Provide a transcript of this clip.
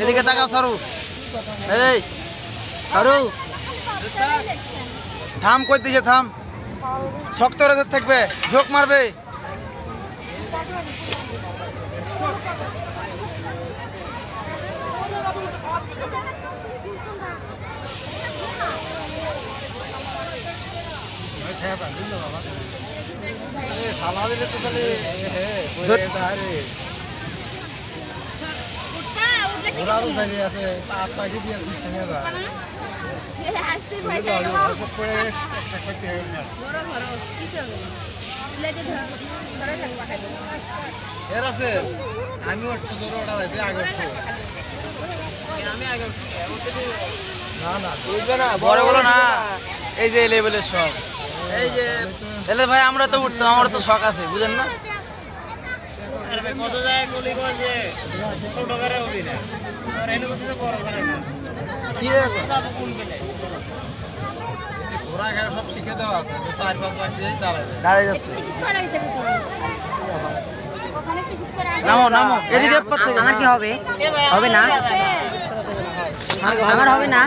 এদিকে তাকাও সারু। এই সারু থাম, কই দিছে থাম, শক্ত রেখে থাকবে, ঝোঁক মারবে। বড় বলো না, এই যে লেভেলের শখ, এই যে এলে ভাই আমরা তো উঠতাম, আমার তো শখ আছে বুঝেন না। কত জায়গায় গলি করেছে ছোট করে হবি না, আর এনে বসে বড় করে না, কি যাবো কোন বেলে ওরা এখানে সব শিখে দেওয়া আছে, 4-5 লাখ দিয়ে দাঁড়ায় যাচ্ছে। নামো নামো এদিকে, আমার কি হবে? হবে না, আমার হবে না।